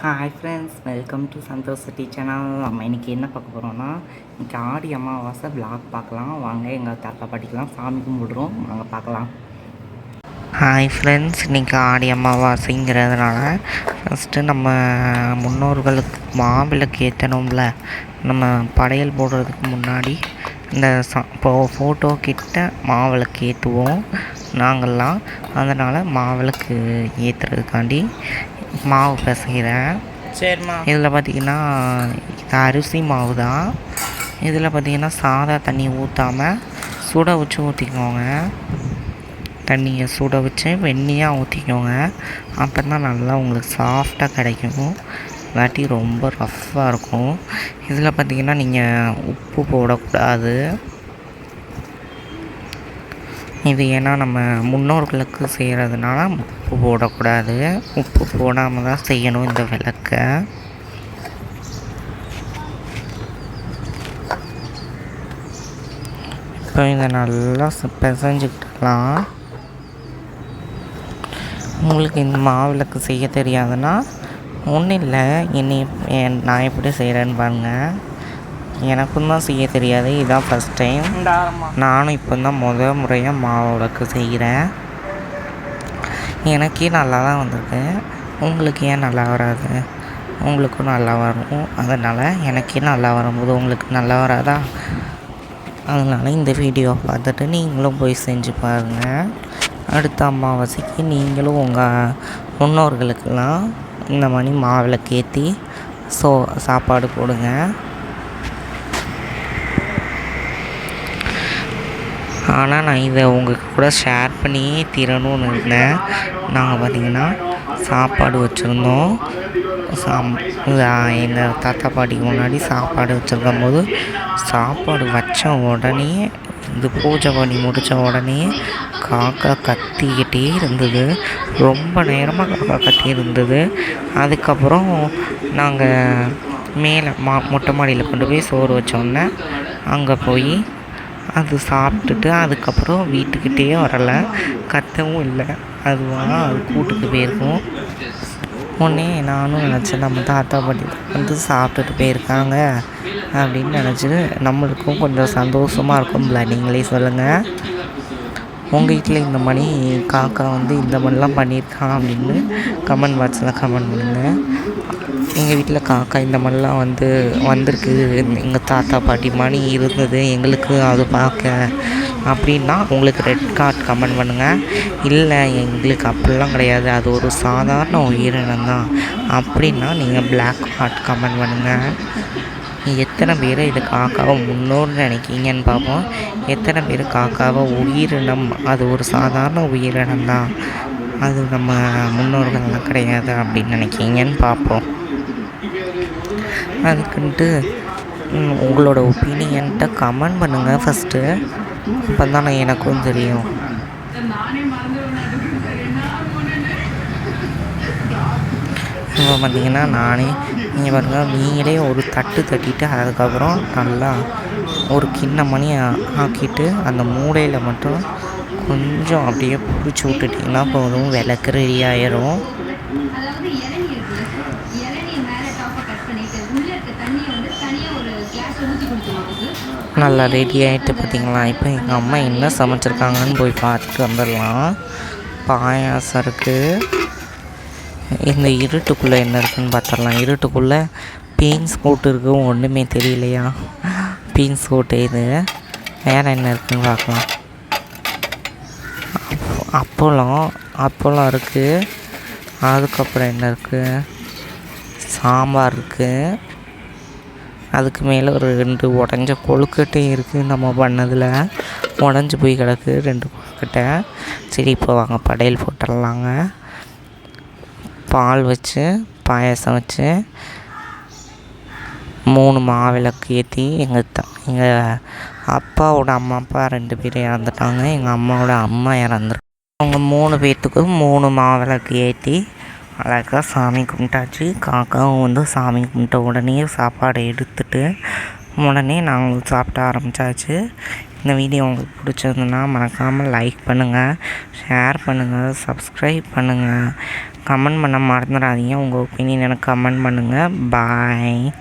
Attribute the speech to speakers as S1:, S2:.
S1: Hi friends, welcome to Santhosh city channel. நம்ம இன்றைக்கி என்ன பார்க்க போகிறோன்னா, இன்றைக்கி ஆடி அமாவாசை விளாக் பார்க்கலாம் வாங்க. எங்கள் தாத்தா பாட்டிக்கெலாம் சாமி கும்பிடுறோம், வாங்க பார்க்கலாம். ஹாய் ஃப்ரெண்ட்ஸ், இன்றைக்கி ஆடி அமாவாசைங்கிறதுனால ஃபஸ்ட்டு நம்ம முன்னோர்களுக்கு மாவிளக்கு ஏற்றணும்ல. நம்ம படையல் போடுறதுக்கு முன்னாடி இந்த ஃபோட்டோ கிட்ட மாவிளக்கு ஏற்றுவோம் நாங்கள்லாம். அதனால் மாவிளக்கு ஏற்றுறதுக்காண்டி மாவு பிசைகிறேன். சரிம்மா. இதில் பார்த்திங்கன்னா இது அரிசி மாவு தான். இதில் பார்த்திங்கன்னா சாதா தண்ணி ஊற்றாமல் சுட வச்சு ஊற்றிக்கோங்க. தண்ணியை சுட வச்சு வெந்நியாக ஊற்றிக்கோங்க. அப்போ தான் நல்லா உங்களுக்கு சாஃப்டாக கிடைக்கும். இல்லாட்டி ரொம்ப ரஃப்பாக இருக்கும். இதில் பார்த்திங்கன்னா நீங்கள் உப்பு போடக்கூடாது. இது ஏன்னா நம்ம முன்னோர்களுக்கு செய்கிறதுனால உப்பு போடக்கூடாது. உப்பு போடாமல் தான் செய்யணும் இந்த விளக்கை. இப்போ இதை நல்லா பிசைஞ்சுக்கிட்டலாம். உங்களுக்கு இந்த மாவிளக்கு செய்ய தெரியாதுன்னா ஒன்றும் இல்லை, நான் எப்படி செய்கிறேன்னு பாருங்கள். எனக்கும் தான் செய்ய தெரியாது, இதுதான் ஃபஸ்ட் டைம். நானும் இப்போ தான் முறையாக மாவிளக்கு செய்கிறேன். எனக்கே நல்லா தான் வந்திருக்கு. உங்களுக்கு ஏன் நல்லா வராது? உங்களுக்கும் நல்லா வரும். அதனால் எனக்கே நல்லா வரும்போது உங்களுக்கு நல்லா வராதா? அதனால் இந்த வீடியோவை பார்த்துட்டு நீங்களும் போய் செஞ்சு பாருங்கள். அடுத்த அமாவாசைக்கு நீங்களும் உங்கள் முன்னோர்களுக்கெல்லாம் இந்த மாதிரி மாவிளக்கு ஏற்றி சாப்பாடு போடுங்க. ஆனால் நான் இதை உங்கள் கூட ஷேர் பண்ணியே தீரணும்னு இருந்தேன். நாங்கள் பார்த்திங்கன்னா சாப்பாடு வச்சுருந்தோம். எங்கள் தாத்தா பாட்டிக்கு முன்னாடி சாப்பாடு வச்சுருக்கும் போது சாப்பாடு வச்ச உடனே இது பூஜை பண்ணி முடித்த உடனே காக்கா கத்திக்கிட்டே இருந்தது. ரொம்ப நேரமாக காக்கா கத்தி இருந்தது. அதுக்கப்புறம் நாங்கள் மேலே மொட்டை மாடியில் கொண்டு போய் சோறு வச்சோன்னே அங்கே போய் அது சாப்பிட்டுட்டு அதுக்கப்புறம் வீட்டுக்கிட்டே வரலை, கத்தவும் இல்லை. அது கூட்டுக்கு போயிருக்கும். உடனே நானும் நினச்சேன் நம்ம தாத்தா பாட்டி வந்து சாப்பிட்டுட்டு போயிருக்காங்க அப்படின்னு நினச்சிட்டு நம்மளுக்கும் கொஞ்சம் சந்தோஷமாக இருக்கும்ல. நீங்களே சொல்லுங்கள், உங்கள் வீட்டில் இந்த மாதிரி காக்கா வந்து இந்த மாதிரிலாம் பண்ணியிருக்கான் அப்படின்னு கமெண்ட் பாக்ஸில் கமெண்ட் பண்ணுங்கள். எங்கள் வீட்டில் காக்கா இந்த மாதிரிலாம் வந்திருக்கு, எங்கள் தாத்தா பாட்டி மாதிரி இருந்தது எங்களுக்கு அது பார்க்க அப்படின்னா உங்களுக்கு ரெட் கார்ட் கமெண்ட் பண்ணுங்கள். இல்லை எங்களுக்கு அப்படிலாம் கிடையாது, அது ஒரு சாதாரண உயிரினம் தான் அப்படின்னா நீங்கள் பிளாக் கார்ட் கமெண்ட் பண்ணுங்கள். எத்தனை பேர் இது காக்காவை முன்னோர்னு நினைக்கிங்கன்னு பார்ப்போம். எத்தனை பேர் காக்காவை உயிரினம், அது ஒரு சாதாரண உயிரினம் தான், அது நம்ம முன்னோர்கள்லாம் கிடையாது அப்படின்னு நினைக்கிங்கன்னு பார்ப்போம். அதுக்குன்ட்டு உங்களோட ஒப்பீனியன்ட்ட கமெண்ட் பண்ணுங்கள் ஃபஸ்ட்டு. அப்போ தான் எனக்கும் தெரியும். இப்போ பார்த்திங்கன்னா நீங்கள் பாருங்கள், நீங்களே ஒரு தட்டு தட்டிட்டு அதுக்கப்புறம் நல்லா ஒரு கிண்ண மணி ஆக்கிட்டு அந்த மூடையில் மட்டும் கொஞ்சம் அப்படியே பிடிச்சி விட்டுட்டிங்கன்னா போதும், விளக்கு ரெடி ஆயிரும். நல்லா ரெடி ஆகிட்டு பார்த்திங்களா. இப்போ எங்கள் அம்மா என்ன சமைச்சிருக்காங்கன்னு போய் பார்த்துட்டு வந்துடலாம். பாயாசம் இருக்குது. இந்த இருட்டுக்குள்ளே என்ன இருக்குதுன்னு பார்த்துடலாம். இருட்டுக்குள்ளே பீன்ஸ் கூட்டு இருக்கும், ஒன்றுமே தெரியலையா. பீன்ஸ் கூட்டு இது. வேறு என்ன இருக்குதுன்னு பார்க்கலாம். அப்பளம் இருக்குது. அதுக்கப்புறம் என்ன இருக்குது, சாம்பார் இருக்குது. அதுக்கு மேலே ஒரு 2 உடஞ்ச கொழுக்கட்டையும் இருக்குது. நம்ம பண்ணதில் உடஞ்சி போய் கிடக்கு 2 கொழுக்கட்டை. சரி, இப்போ வாங்க படையல் போட்டுடலாங்க. பால் வச்சு பாயாசம் வச்சு 3 மாவிளக்கு ஏற்றி எங்கள் அப்பாவோட அப்பா 2 பேர் இறந்துட்டாங்க. எங்கள் அம்மாவோட அம்மா இறந்துருக்கு. அவங்க 3 பேர்த்துக்கும் 3 மாவிளக்கு ஏற்றி அழகாக சாமி கும்பிட்டாச்சு. காக்காவும் சாமி கும்பிட்ட உடனே சாப்பாடை எடுத்துட்டு உடனே நாங்கள் சாப்பிட ஆரம்பித்தாச்சு. இந்த வீடியோ உங்களுக்கு பிடிச்சிருந்துன்னா மறக்காமல் லைக் பண்ணுங்கள், ஷேர் பண்ணுங்கள், சப்ஸ்கிரைப் பண்ணுங்கள். கமெண்ட் பண்ண மறந்துடாதீங்க. உங்கள் ஒப்பீனியன் எனக்கு கமெண்ட் பண்ணுங்கள். பாய்.